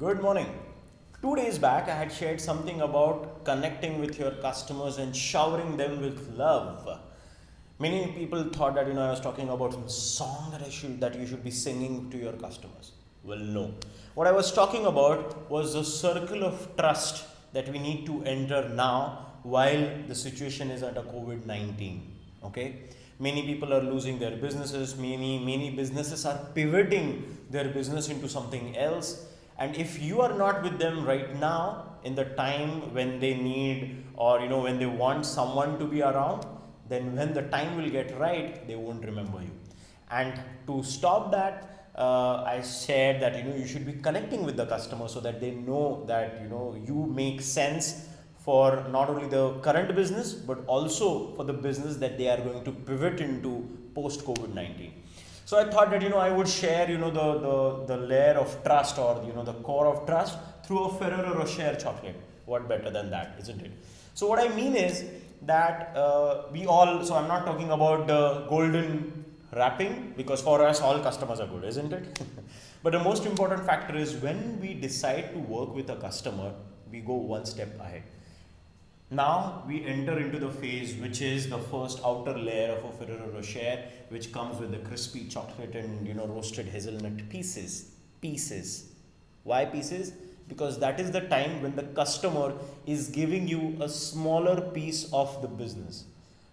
Good morning. 2 days back, I had shared something about connecting with your customers and showering them with love. Many people thought that I was talking about some song that you should be singing to your customers. Well, no. What I was talking about was the circle of trust that we need to enter now while the situation is under COVID-19. Okay, many people are losing their businesses. Many businesses are pivoting their business into something else, and if you are not with them right now in the time when they need, or when they want someone to be around, then when the time will get right, they won't remember you. And to stop that, I shared that you should be connecting with the customer so that they know that you make sense for not only the current business but also for the business that they are going to pivot into post COVID-19. So I thought that I would share the layer of trust, or the core of trust, through a Ferrero Rocher chocolate. What better than that, isn't it? So what I mean is that so I'm not talking about the golden wrapping, because for us all customers are good, isn't it? But the most important factor is when we decide to work with a customer, we go one step ahead. Now we enter into the phase which is the first outer layer of a Ferrero Rocher, which comes with the crispy chocolate and roasted hazelnut pieces. Pieces. Why pieces? Because that is the time when the customer is giving you a smaller piece of the business.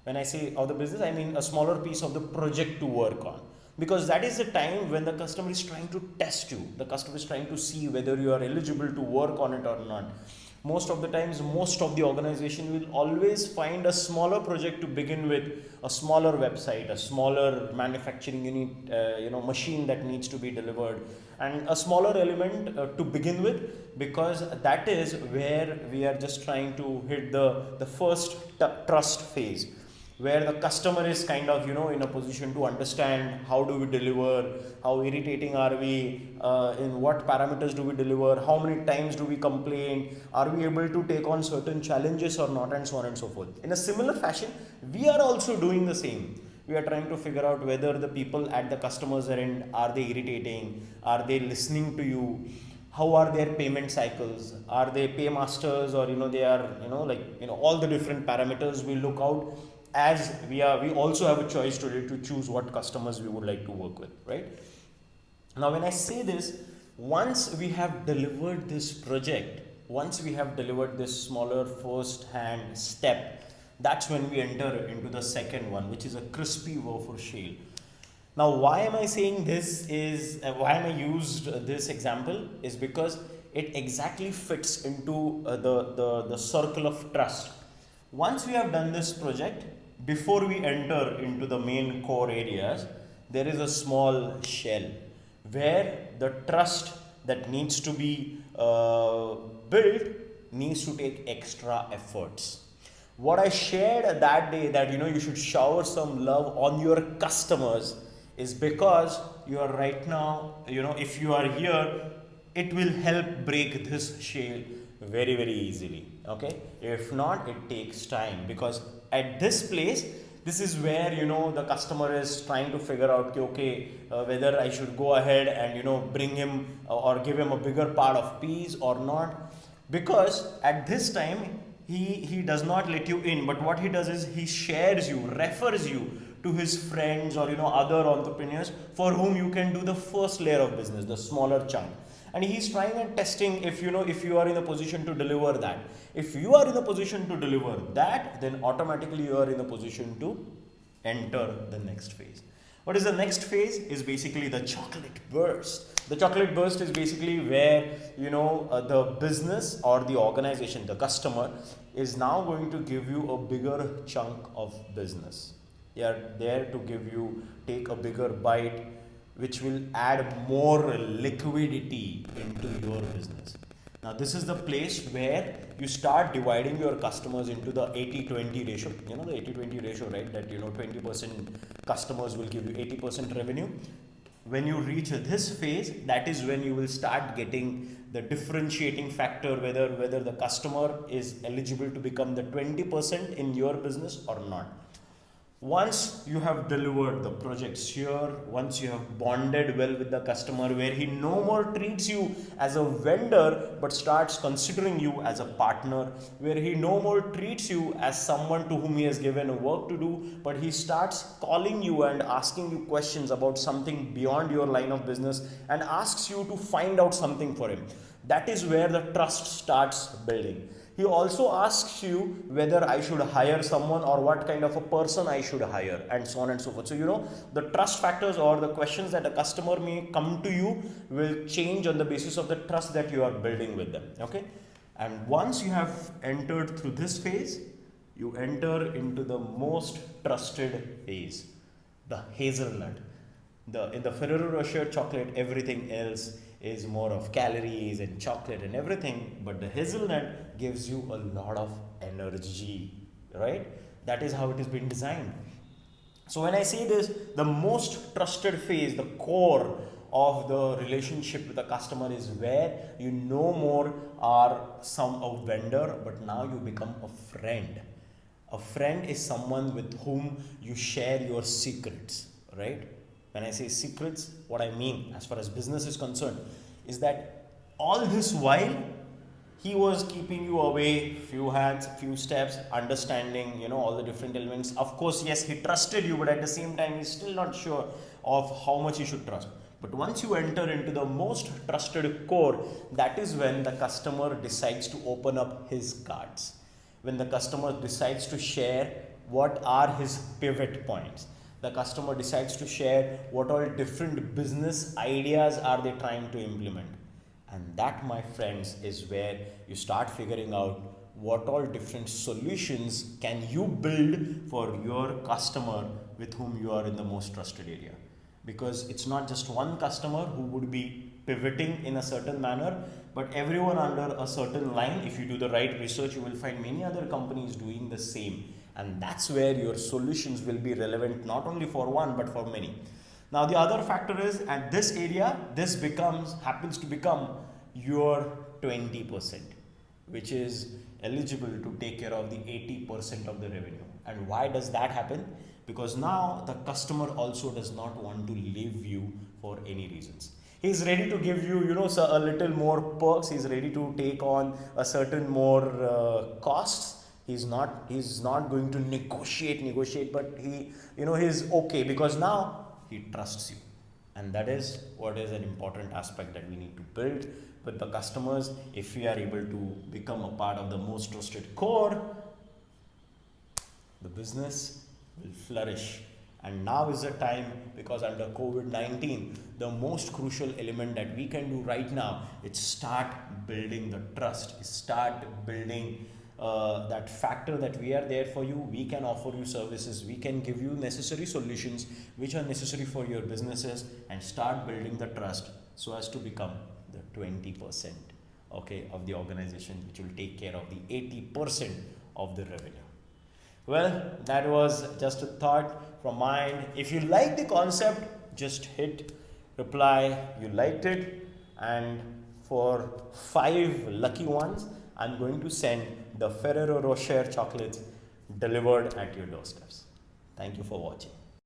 When I say of the business, I mean a smaller piece of the project to work on. Because that is the time when the customer is trying to test you. The customer is trying to see whether you are eligible to work on it or not. Most of the times, most of the organization will always find a smaller project to begin with, a smaller website, a smaller manufacturing unit, machine that needs to be delivered, and a smaller element to begin with, because that is where we are just trying to hit the first trust phase, where the customer is kind of in a position to understand how do we deliver, how irritating are we, in what parameters do we deliver, how many times do we complain, are we able to take on certain challenges or not, and so on and so forth. In a similar fashion, we are also doing the same. We are trying to figure out whether the people at the customer's end, are they irritating, are they listening to you, how are their payment cycles, are they paymasters, or they are all the different parameters we look out, as we also have a choice today to choose what customers we would like to work with, right? Now when I say this, once we have delivered this project, once we have delivered this smaller first hand step, that's when we enter into the second one, which is a crispy wafer shale. Now why am I saying this is why am I used this example is because it exactly fits into the circle of trust. Once we have done this project, before we enter into the main core areas, there is a small shell where the trust that needs to be built needs to take extra efforts. What I shared that day, that you should shower some love on your customers, is because you are right now, if you are here, it will help break this shale very easily. Okay, if not, it takes time, because at this place, this is where the customer is trying to figure out, okay, whether I should go ahead and bring him or give him a bigger part of peas or not, because at this time he does not let you in, but what he does is he shares you, refers you to his friends, or other entrepreneurs for whom you can do the first layer of business, the smaller chunk. And he's trying and testing if you are in a position to deliver that. If you are in a position to deliver that, then automatically you are in a position to enter the next phase. What is the next phase? Is basically the chocolate burst. The chocolate burst is basically where the business or the organization, the customer, is now going to give you a bigger chunk of business. They are there to take a bigger bite, which will add more liquidity into your business. Now, this is the place where you start dividing your customers into the 80-20 ratio. The 80-20 ratio, right? That 20% customers will give you 80% revenue. When you reach this phase, that is when you will start getting the differentiating factor, whether the customer is eligible to become the 20% in your business or not. Once you have delivered the projects here, once you have bonded well with the customer, where he no more treats you as a vendor but starts considering you as a partner, where he no more treats you as someone to whom he has given a work to do, but he starts calling you and asking you questions about something beyond your line of business and asks you to find out something for him. That is where the trust starts building. He also asks you whether I should hire someone or what kind of a person I should hire, and so on and so forth. So, the trust factors or the questions that a customer may come to you will change on the basis of the trust that you are building with them. Okay. And once you have entered through this phase, you enter into the most trusted phase, the hazelnut. In the Ferrero Rocher chocolate, everything else is more of calories and chocolate and everything, but the hazelnut gives you a lot of energy, right? That is how it has been designed. So when I say this, the most trusted phase, the core of the relationship with the customer is where you no more are a vendor, but now you become a friend. A friend is someone with whom you share your secrets, right? When I say secrets, what I mean as far as business is concerned is that all this while he was keeping you away few hands, few steps, understanding, all the different elements. Of course, yes, he trusted you, but at the same time, he's still not sure of how much he should trust. But once you enter into the most trusted core, that is when the customer decides to open up his cards. When the customer decides to share what are his pivot points. The customer decides to share what all different business ideas are they trying to implement. And that, my friends, is where you start figuring out what all different solutions can you build for your customer with whom you are in the most trusted area. Because it's not just one customer who would be pivoting in a certain manner, but everyone under a certain line. If you do the right research, you will find many other companies doing the same. And that's where your solutions will be relevant not only for one but for many. Now the other factor is at this area, this happens to become your 20%, which is eligible to take care of the 80% of the revenue. And why does that happen? Because now the customer also does not want to leave you for any reasons. He's ready to give you, a little more perks. He's ready to take on a certain more costs. He's not going to negotiate, but he's okay because now he trusts you. And that is what is an important aspect that we need to build with the customers. If we are able to become a part of the most trusted core, the business will flourish. And now is the time, because under COVID-19, the most crucial element that we can do right now is start building the trust, start building that factor that we are there for you. We can offer you services, we can give you necessary solutions which are necessary for your businesses, and start building the trust so as to become the 20% of the organization, which will take care of the 80% of the revenue. Well, that was just a thought from mine. If you like the concept, just hit reply you liked it, and for 5 lucky ones, I'm going to send the Ferrero Rocher chocolates delivered at your doorsteps. Thank you for watching.